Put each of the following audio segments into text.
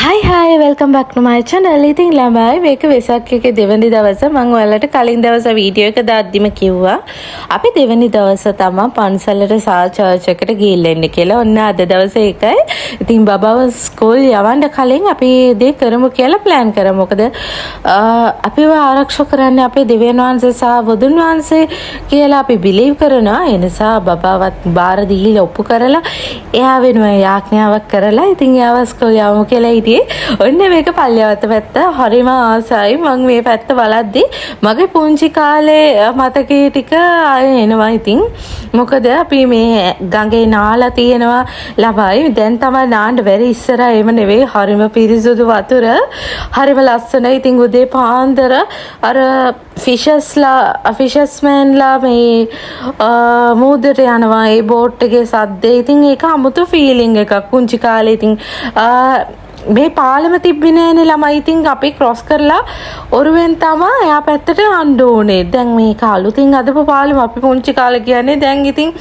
Hi, welcome back to my channel. ඉතින් ළමයි මේක වෙසක් එකේ දෙවැනි දවස මම ඔයාලට කලින් දවස් වීඩියෝ එක දාද්දිම කිව්වා අපි දෙවැනි දවස තමයි පන්සලට චර්ච් එකට ගිහිල්ලා එන්න කියලා. ඔන්න අද දවසේ එකයි. ඉතින් බබාව ස්කූල් යවන්න කලින් අපි දේ කරමු කියලා ප්ලෑන් කරා. මොකද අපිව ආරක්ෂා කරන්නේ අපේ දෙවියන් වහන්සේ සහ බුදුන් වහන්සේ කියලා අපි බිලීව් කරනවා. ඒ නිසා බබාවත් බාර දීලා ඔප්පු කරලා එයා වෙනුවෙන් යාඥාවක් කරලා ඉතින් එයාව ස්කූල් යවමු කියලා ඔන්න මේක පල්ලෙවත්ත පැත්ත හරිම ආසයි. මම මේ පැත්ත බලද්දි මගේ පුංචි කාලේ මතකයේ ටික ආයෙ එනවා. ඉතින් මොකද අපි මේ ගඟේ නාලා තියෙනවා ළමයි. දැන් තමයි නාන්න බැරි. ඉස්සරහ එහෙම නෙවෙයි. හරිම පිරිසුදු වතුර. හරිම ලස්සනයි. ඉතින් උදේ පාන්දර අර ෆිෂර්ස්මෑන්ලා මේ මූදට යනවා. ඒ බෝට් එකේ සද්දේ. ඉතින් ඒක අමුතු ෆීලිං එකක් පුංචි කාලේ. ඉතින් මේ පාලම තිබ්බේ නෑනේ ළමයි. ඉතින් අපි ක්‍රොස් කරලා ඔරුවෙන් තමයි එයා පැත්තට යන්න ඕනේ. දැන් මේක අලුතින් අදපු පාලම අපි පුංචි කාලේ කියන්නේ. දැන් ඉතින්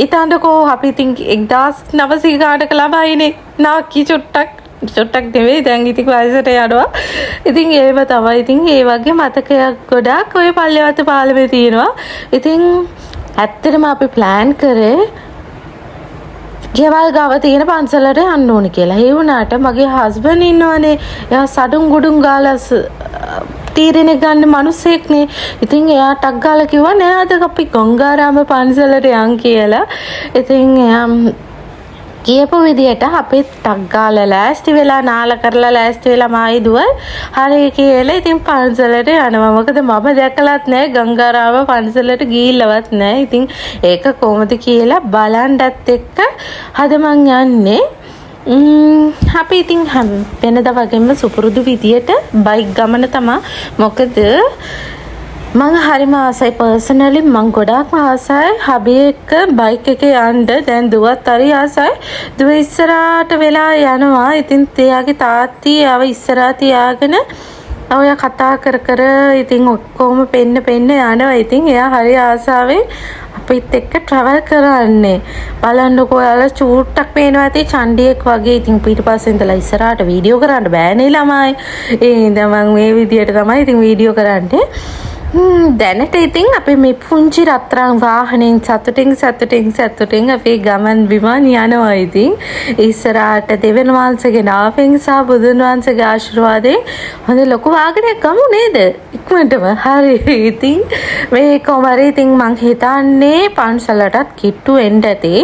ඉතින්කෝ අපි ඉතින් 1900 ගානක ළමයිනේ. නාකි චොට්ටක් නෙවෙයි. දැන් ඉතින් වයසට යනවා. ඉතින් ඒව තමයි. ඉතින් ඒ වගේ මතකයක් ගොඩක් ඔය පල්ලෙවත්ත පාලමේ තියෙනවා. ඉතින් ඇත්තටම අපි ප්ලෑන් කරේ ගෙවල් ගාව තියෙන පන්සලට යන්න ඕනේ කියලා. ඒ වුණාට මගේ හස්බන්ඩ් ඉන්නවනේ. එයා සඩුන් ගුඩුන් ගාලා තීරණය ගන්න මිනිස්සෙක්නේ. ඉතින් එයා ටක් ගාලා කිව්වා නෑ අද අපි ගංගාරාම පන්සලට යන් කියලා. ඉතින් එයා කියපු විදියට අපි ටක් ගාලා ලෑස්ති වෙලා නාලා කරලා ලෑස්ති වෙලා මායිදුව හරි කියලා ඉතින් පන්සලට යනවා. මොකද මම දැකලත් නෑ ගංගාරාම පන්සලට ගිහිල්ලවත් නෑ. ඉතින් ඒක කොහොමද කියලා බලන්නත් එක්ක හද මං යන්නේ. අපි ඉතින් වෙනදා වගේම සුපුරුදු විදියට බයික් ගමන තමයි. මොකද මම හරිම ආසයි පර්සනලි. මම ගොඩාක්ම ආසයි හබි එක්ක බයික් එකේ යන්න. දැන් දුවත් හරි ආසයි. දුව ඉස්සරහට වෙලා යනවා. ඉතින් එයාගේ තාත්ති ආව ඉස්සරහ තියාගෙන ඔය කතා කර ඉතින් ඔක්කොම පෙන්න යනවා. ඉතින් එයා හරි ආසාවෙන් අපිත් එක්ක ට්‍රැවල් කරන්නේ. බලන්නකෝ ඔයාලා චූට්ටක් පේනවා ඇති චණ්ඩියෙක් වගේ. ඉතින් පිටිපස්සේ ඉඳලා ඉස්සරහට වීඩියෝ කරන්න බෑනේ ළමයි. ඒ හින්දා මම මේ විදියට තමයි ඉතින් වීඩියෝ කරන්නේ. දැනට ඉතින් අපි මේ පුංචි රත්තරන් වාහනෙන් සතුටින් අපේ ගමන් බිමන් යනවා. ඉතින් ඉස්සරහට දෙවියන් වහන්සේගේ නාමයෙන් සහ බුදුන් වහන්සේගේ ආශිර්වාදයෙන් හොඳ ලොකු වාහනයක් ගමු නේද? ඉක්මනටම හරි. ඉතින් මේ කොමරේ ඉතින් මං හිතන්නේ පන්සලටත් කිට්ටු වෙන්න ඇති.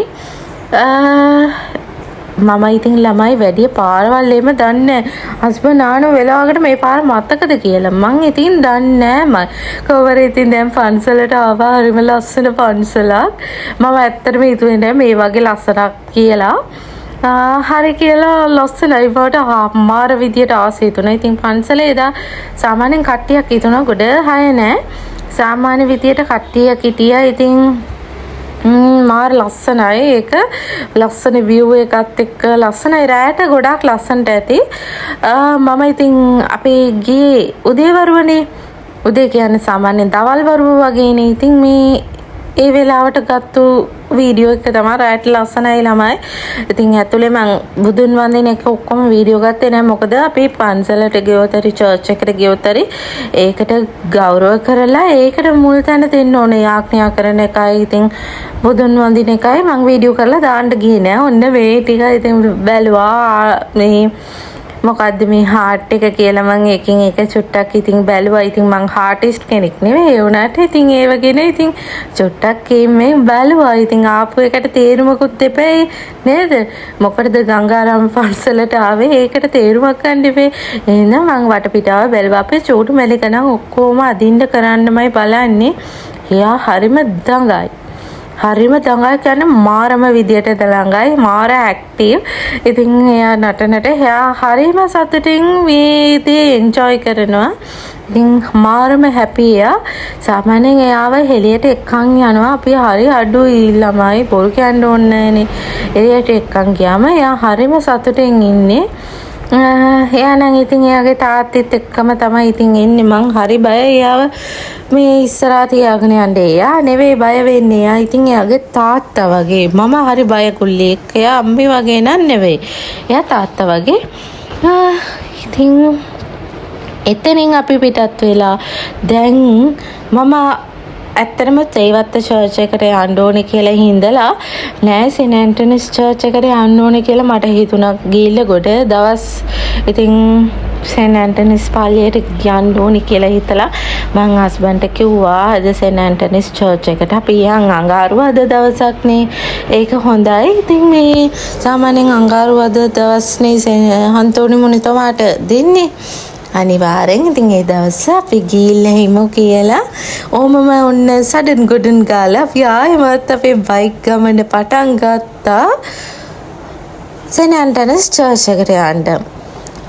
මම ඉතින් ළමයි වැඩි පාරවල් එහෙම දන්නේ නැහැ. හස්බන්ඩ් ආන වෙලාවකට මේ පාර මතකද කියලා. මං ඉතින් දන්නේ නැහැ. කොහොමද ඉතින් දැන් පන්සලට ආවා. හරිම ලස්සන පන්සලක්. මම ඇත්තටම හිතුවේ නෑ මේ වගේ ලස්සනක් කියලා. හරි කියලා ලස්සනයි වට මාර විදියට ආසයි තුන. ඉතින් පන්සලේ එදා සාමාන්‍යයෙන් කට්ටියක් හිටුණා. ගොඩ හය නෑ. සාමාන්‍ය විදියට කට්ටියක් හිටියා. ඉතින් මාර ලස්සනයි. ඒක ලස්සන view එකත් එක්ක ලස්සනයි. රැයට ගොඩාක් ලස්සනට ඇති. මම ඉතින් අපි ගියේ උදේවරුවනේ. උදේ කියන්නේ සාමාන්‍යයෙන් දවල් වරුව වගේනේ. ඉතින් මේ ඒ වෙලාවට ගත්තු වීඩියෝ එක තමයි රැයට ලස්සනයි ළමයි. ඉතින් ඇතුලේ මං බුදුන් වන්දින එක ඔක්කොම වීඩියෝ ගත්තේ නැහැ. මොකද අපි පන්සලට ගියොත් හරි චර්ච් එකට ගියොත් හරි ඒකට ගෞරව කරලා ඒකට මුල් තැන දෙන්න ඕනේ. යාඥා කරන එකයි ඉතින් බුදුන් වන්දින එකයි මං වීඩියෝ කරලා දාන්න ගියේ නෑ. ඔන්න මේ ටික ඉතින් බැලුවා මේ මොකද්ද මේ හાર્ට් එක කියලා මම එකින් එක චුට්ටක් ඉතින් බැලුවා. ඉතින් මං හાર્ටිස්ට් කෙනෙක් නෙවෙයි. ඒ වුණාට ඉතින් ඒ වගේනේ ඉතින් චුට්ටක් මේ බැලුවා. ඉතින් ආපු එකට තේරුමකුත් දෙපේ නේද? මොකටද ගංගාරාම පන්සලට ආවේ? ඒකට තේරුමක් ගන්න දෙපේ. එහෙනම් මං වටපිටාව බැලුවා. අපේ චූටු මැලිකනම් ඔක්කොම අදින්න කරන්නමයි බලන්නේ. එයා හරිම දඟයි. හරිම දඟයි කියන්නේ මාරම විදියට දඟයි. මාර ඇක්ටිව්. ඉතින් එයා නටනට එයා හරිම සතුටින් මේ දේ එන්ජොයි කරනවා. ඉතින් මාරම හැපි එයා. සාමාන්‍යයෙන් එයාව හෙළියට එක්කන් යනවා. අපි හරි අඩුයි ළමයි. බොරු කියන්න ඕනේ නැහනේ. එළියට එක්කන් ගියාම එයා හරිම සතුටින් ඉන්නේ. එයා නම් ඉතින් එයාගේ තාත්තෙත් එක්කම තමයි ඉතින් එන්නේ. මං හරි බයයි එයාව මේ ඉස්සරහා තියාගෙන යන්න. එයා නෙවෙයි බය වෙන්නේ. එයා ඉතින් එයාගේ තාත්තා වගේ. මම හරි බයකුල්ලේ එක්ක. එයා අම්මි වගේ නන් නෙවෙයි. එයා තාත්තා වගේ. ඉතින් එතනින් අපි පිටත් වෙලා දැන් මම ඇත්තටම තේවත්ත චර්ච් එකට යන්න ඕනේ කියලා හින්දලා නෑ සෙන් ඇන්ටනිස් චර්ච් එකට යන්න ඕනේ කියලා මට හිතුණා. ගිහිල්ලා ගොඩ දවස් ඉතින් සෙන් ඇන්ටනිස් පාලියට යන්න ඕනේ කියලා හිතලා මං හස්බන්ඩ්ට කිව්වා අද සෙන් ඇන්ටනිස් චර්ච් එකට අපි යන් අඟහරුවාද දවසක්නේ. ඒක හොඳයි. ඉතින් මේ සාමාන්‍යයෙන් අඟහරුවාද දවස්නේ හන්තෝනි මුනිතුමාට දෙන්නේ. අනිවාර්යෙන් ඉතින් ඒ දවස් අපි ගිහිල්ලා හිමු කියලා ඕමම ඔන්න සඩන් ගොඩන් ගාලා අපි ආයෙමත් අපේ බයික් ගමන පටන් ගත්තා සෙන් ඇන්ටනිස් චර්ච් එකට යන්න.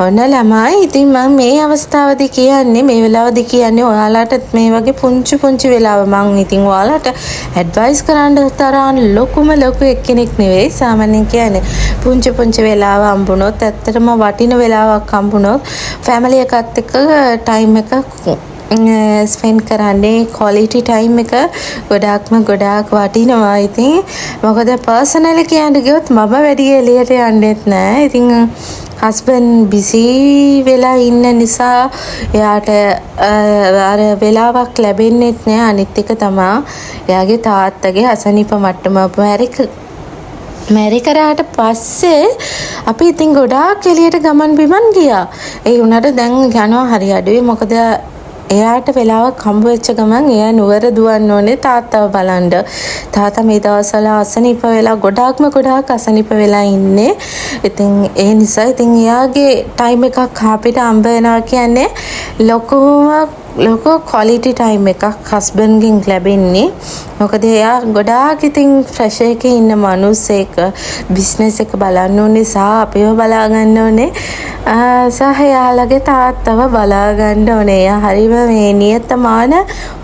ඔන්න ළමයි ඉතින් මම මේ අවස්ථාවේදී කියන්නේ මේ වෙලාවේදී කියන්නේ ඔයාලට මේ වගේ පුංචි වෙලාව මම ඉතින් ඔයාලට ඇඩ්වයිස් කරන්න තරම් ලොකුම එක්කෙනෙක් නෙවෙයි. සාමාන්‍යයෙන් කියන්නේ පුංචි වෙලාව හම්බුනොත් ඇත්තටම වටින වෙලාවක් හම්බුනොත් ෆැමිලි එකත් එක්ක ටයිම් එක ස්පෙන්ඩ් කරන්නේ ක්වොලිටි ටයිම් එක ගොඩාක් වටිනවා. ඉතින් මොකද පර්සනලි කියන්න ගියොත් මම වැඩි එළියට යන්නෙත් නෑ. ඉතින් හස්බන්ඩ් බිසි වෙලා ඉන්න නිසා එයාට අර වෙලාවක් ලැබෙන්නෙත් නෑ. අනිත් එක තමයි එයාගේ තාත්තගේ අසනීප මට්ටම මැරි කරාට පස්සේ අපි ඉතින් ගොඩාක් එළියට ගමන් බිමන් ගියා. ඒ උනට දැන් යනවා හරි අඩුයි. මොකද එයාට වෙලාවක් හම්බ වෙච්ච ගමන් එයා නුවර දුවන්න ඕනේ තාත්තව බලන්න. තාත්තා මේ දවස්වල අසනීප වෙලා ගොඩාක් අසනීප වෙලා ඉන්නේ. ඉතින් ඒ නිසා ඉතින් එයාගේ ටයිම් එකක් අපිට හම්බ වෙනවා කියන්නේ ලොකෝ ක්වොලිටි ටයිම් එකක් හස්බන්ඩ්ගෙන් ලැබෙන්නේ. මොකද එයා ගොඩාක් ඉතින් ෆ්‍රෙෂ් එකේ ඉන්න මිනිස්සෙක් බිස්නස් එක බලන්න ඕනේ සහ අපිව බලා ගන්න ඕනේ. සහ එයාලගේ තාත්තව බලා ගන්න ඕනේ. එයා හරිම මේ නියතමාන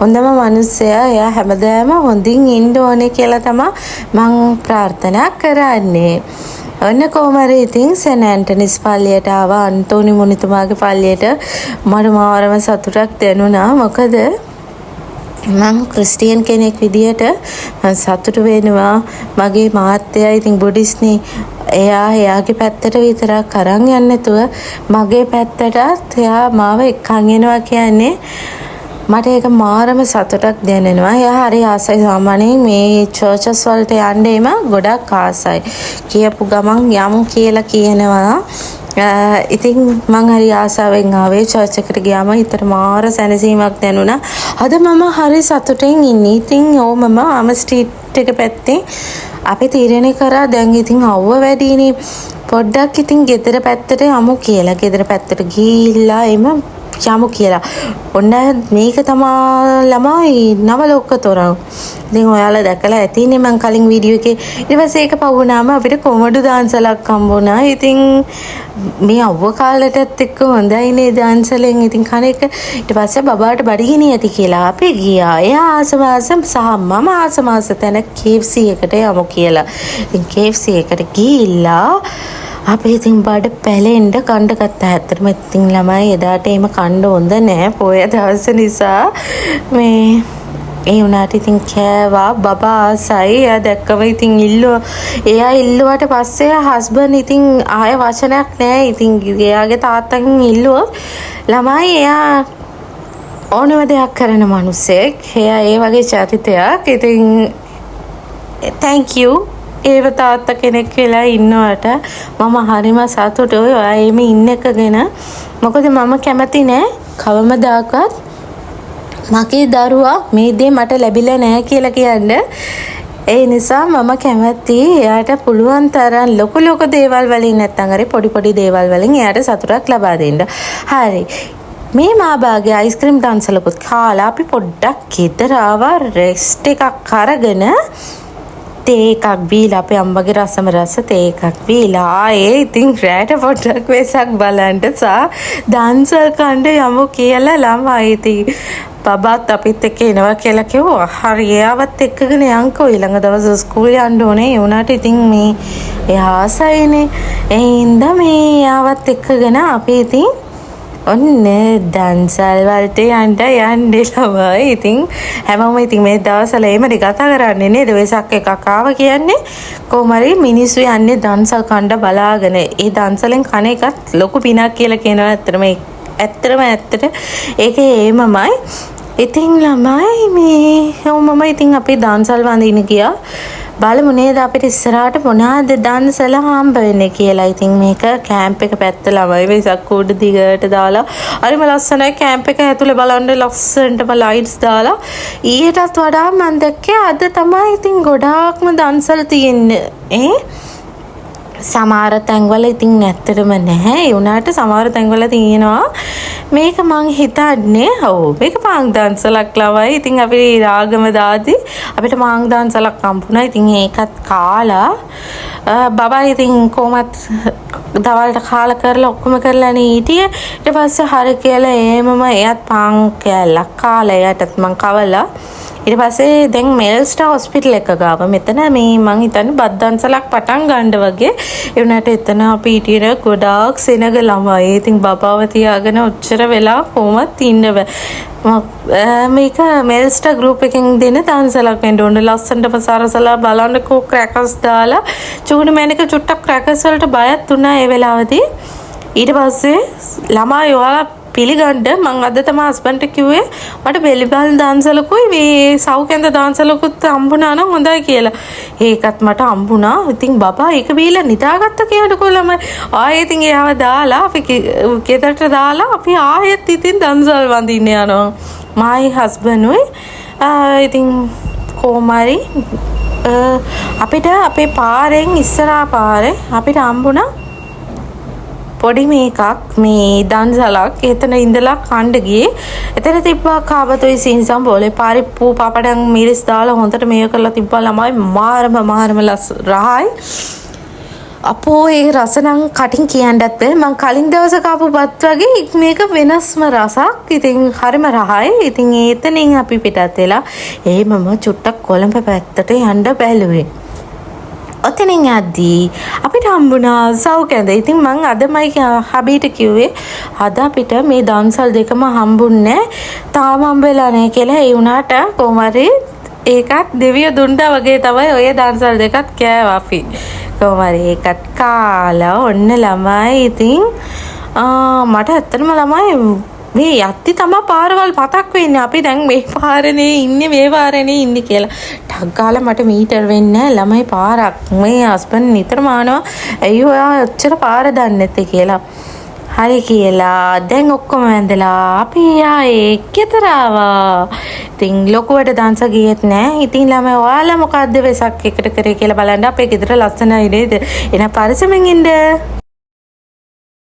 හොඳම මිනිස්සයා. එයා හැමදාම හොඳින් ඉන්න ඕනේ කියලා තමයි මම ප්‍රාර්ථනා කරන්නේ. ඔන්න කොහමද ඉතින් සෙන් ඇන්ටනිස් පල්ලියට ආවා අන්තෝනි මුනිතුමාගේ පල්ලියට. මට මාරම සතුටක් දැනුණා. මොකද මම ක්‍රිස්ටියන් කෙනෙක් විදියට සතුටු වෙනවා. මගේ මහත්තයා ඉතින් බුද්දිස්නේ. එයාගේ පැත්තට විතරක් අරන් යන්නේ නැතුව මගේ පැත්තටත් එයා මාව එක්කන් එනවා කියන්නේ මට ඒක මාරම සතුටක් දැනෙනවා. එයා හරි ආසයි. සාමාන්‍යයෙන් මේ චර්චස් වලට යන්න එම ගොඩක් ආසයි. කියපු ගමන් යමු කියලා කියනවා. ඉතින් මං හරි ආසාවෙන් ආවේ චර්ච් එකට ගියාම හිතට මාර සැනසීමක් දැනුණා. අද මම හරි සතුටින් ඉන්නේ. ඉතින් මම ස්ට්‍රීට් එක පැත්තේ අපි තීරණය කරා දැන් ඉතින් අවුව වැඩිනේ. පොඩ්ඩක් ඉතින් ගෙදර පැත්තට යමු කියලා. ගෙදර පැත්තට ගිහිල්ලා යමු කියලා. ඔන්න මේක තමා ළමයි නවලොක්ක තොරන්. ඉතින් ඔයාලා දැකලා ඇතිනේ මං කලින් වීඩියෝ එකේ. ඊට පස්සේ ඒක පවුනාම අපිට කොමඩු දාන්සලක් හම්බුණා. ඉතින් මේ අවුව කාලෙටත් එක්ක හොඳයිනේ දාන්සලෙන් ඉතින් කන එක. ඊට පස්සේ බබාට බඩගිනි ඇති කියලා අපි ගියා. එයා ආසවාසම් සහ මම ආසමාස තැන KFC එකට යමු කියලා. ඉතින් KFC එකට ගිහිල්ලා අපි ඉතින් බඩ පැලෙන්න කණ්ඩ ගත්තා. ඇත්තටම ඉතින් ළමයි එදාට එහෙම කණ්ඩ හොඳ නෑ පොය දවස නිසා. මේ ඒ උනාට ඉතින් කෑවා. බබා ආසයි. එයා දැක්කම ඉතින් එයා ඉල්ලුවට පස්සේ හස්බන්ඩ් ඉතින් ආය වචනයක් නෑ. ඉතින් එයාගේ තාත්තගෙන් ඉල්ලුවොත් ළමයි එයා ඕනම දෙයක් කරන මිනිස්සෙක්. එයා ඒ වගේ චරිතයක්. ඉතින් thank you ඒව තාත්තා කෙනෙක් වෙලා ඉන්නවට මම හරිම සතුටුයි. ඔයා එමෙ ඉන්න එක ගැන. මොකද මම කැමති නෑ කවමදාකවත් මගේ දරුවා මේ දේ මට ලැබිලා නෑ කියලා කියන්න. ඒ නිසා මම කැමති එයාට පුළුවන් තරම් ලොකු දේවල් වලින් නැත්නම් හරි පොඩි දේවල් වලින් එයාට සතුටක් ලබා දෙන්න. හරි. මේ මාබාගේ අයිස්ක්‍රීම් දාන්සලකුත් කාලා අපි පොඩ්ඩක් ගෙදර ආවා. රෙස්ට් එකක් අරගෙන තේ එකක් බීලා අපේ අම්මගේ රසම රස තේ එකක් බීලා ආයේ ඉතින් රැට පොඩ්ඩක් වෙසක් බලන්න සහ දාන්සල් කණ්ඩ යමු කියලා ළමයි ඉතින් බබාත් අපිත් එක්ක එනවා කියලා කිව්වා. හරි එයාවත් එක්කගෙන යන්කෝ ඊළඟ දවස් ස්කූල් යන්න ඕනේ. ඒ උනාට ඉතින් මේ එයා ආසයිනේ. ඒ හින්දා මේ එයාව මාවත් එක්කගෙන අපි ඉතින් ඔන්න දන්සල් වලට යන්න ළමයි. ඉතින් හැමෝම ඉතින් මේ දවස්වල එහෙමද කතා කරන්නේ නේද? වෙසක් එකක් ආව කියන්නේ කොහොම හරි මිනිස්සු යන්නේ දන්සල් කණ්ඩ බලාගෙන. ඒ දන්සලෙන් කන එකත් ලොකු පිනක් කියලා කියනවා. ඇත්තට ඒකේ ඒමමයි. ඉතින් ළමයි මේ මම ඉතින් අපි දන්සල් වඳින්න ගියා. බලමු නේද අපිට ඉස්සරහට මොනවාද දන්සල හම්බ වෙන්නේ කියලා. ඉතින් මේක කැම්ප් එක පැත්ත ළමයි වෙසක් උඩ දිගට දාලා හරිම ලස්සනයි කැම්ප් එක ඇතුලේ බලන්න ලස්සනටම ලයිට්ස් දාලා ඊටත් වඩා මම දැක්කේ අද තමයි ඉතින් ගොඩාක්ම දන්සල් තියෙන්නේ. සමහර තැන්වල ඉතින් ඇත්තටම නැහැ. ඒ වුණාට සමහර තැන්වල තියෙනවා. මේක මං හිතන්නේ මේක පාං දන්සලක් ළමයි. ඉතින් අපි රාගම දාදී අපිට මාං දන්සලක් හම්බුණා. ඉතින් ඒකත් කාලා බබා ඉතින් කොහමත් දවල්ට කාලා කරලා ඔක්කොම කරලානේ හිටියේ. ඊට පස්සේ හරි කියලා එහෙමම එයත් පාං කෑල්ලක් කාලා එයාටත් මං කවලා ඊට පස්සේ දැන් මෙල්ස්ටා හොස්පිටල් එක ගාව මෙතන මේ මං හිතන්නේ බත් දන්සලක් පටන් ගන්න වගේ. ඒ වුණාට එතන අපි හිටියේ ගොඩාක් සෙනග ළමයි. ඉතින් බබාව තියාගෙන ඔච්චර වෙලා කොහොමත් ඉන්න මේක මෙල්ස්ටා ගෲප් එකෙන් දෙන දන්සලක් වෙන්න ඕන. ලස්සනටම සරසලා බලන්නකෝ ක්‍රැකර්ස් දාලා චූනි මැනික චුට්ටක් ක්‍රැකර්ස් වලට බයත් වුණා ඒ වෙලාවදී. ඊට පස්සේ ළමයි ඔයාලා පිළිගන්න මං අද තමයි හස්බන්ඩ්ට කිව්වේ මට බෙලිබල් දන්සලකුයි මේ සව්කැන්ද දන්සලකුත් හම්බුණා නම් හොඳයි කියලා. ඒකත් මට හම්බුණා. ඉතින් බබා ඒක බීලා නිදාගත්ත කියනකො ළමයි ආයෙත් ඉතින් එයාව දාලා අපි ගෙදරට දාලා අපි ආයෙත් ඉතින් දන්සල් වඳින්න යනවා. මායි හස්බන්ඩ්ුයි ඉතින් කොහමරි අපිට අපේ පාරෙන් ඉස්සරහා පාරේ අපිට හම්බුණා පොඩි මේකක් මේ දන්සලක්. එතන ඉඳලා කණ්ඩ ගියේ. එතන තිබ්බා කාබතොයි සින්සම් බෝලේ පාරිප්පු පාපඩම් මිරිස් දාලා හොඳට මේක කරලා තිබ්බා ළමයි මාරම රහයි. අපෝ ඒ රස නම් කටින් කියන්නත් බැහැ. මං කලින් දවසේ කාපු බත් වගේ මේක වෙනස්ම රසක්. ඉතින් හරිම රහයි. ඉතින් එතනින් අපි පිටත් වෙලා එහෙමම චුට්ටක් කොළඹ පැත්තට යන්න බැලුවේ. ඔතනින් යද්දී අපිට හම්බුණා සව්කැඳ. ඉතින් මං අදමයි හබීට කිව්වේ අද අපිට මේ දන්සල් දෙකම හම්බුන්නේ තාම හම්බෙලා නැහැ කියලා. ඒ වුණාට කොහොම හරි ඒකත් දෙවිය දුන්නා වගේ තමයි ඔය දන්සල් දෙකත් කෑවා අපි. කොහොම හරි ඒකත් කාලා ඔන්න ළමයි. ඉතින් මට ඇත්තටම ළමයි මේ යත්ති තමයි පාරවල් මතක් වෙන්නේ. අපි දැන් මේ පාරනේ ඉන්නේ කියලා. ටක් ගාලා මට මීටර් වෙන්නේ ළමයි පාරක්. මේ හස්බන්ඩ් නිතරම ආනවා ඇයි ඔයා ඔච්චර පාර දන්නේ නැත්තේ කියලා. හරි කියලා දැන් ඔක්කොම වැඳලා අපි ආයේ ගෙදර ආවා. ඉතින් ලොකුවට දන්ස ගියෙත් නෑ. ඉතින් ළමයි ඔයාලා මොකද්ද වෙසක් එකට කරේ කියලා බලන්න අපේ ගෙදර ලස්සනයි නේද? එන පරිස්සමෙන් ඉන්න.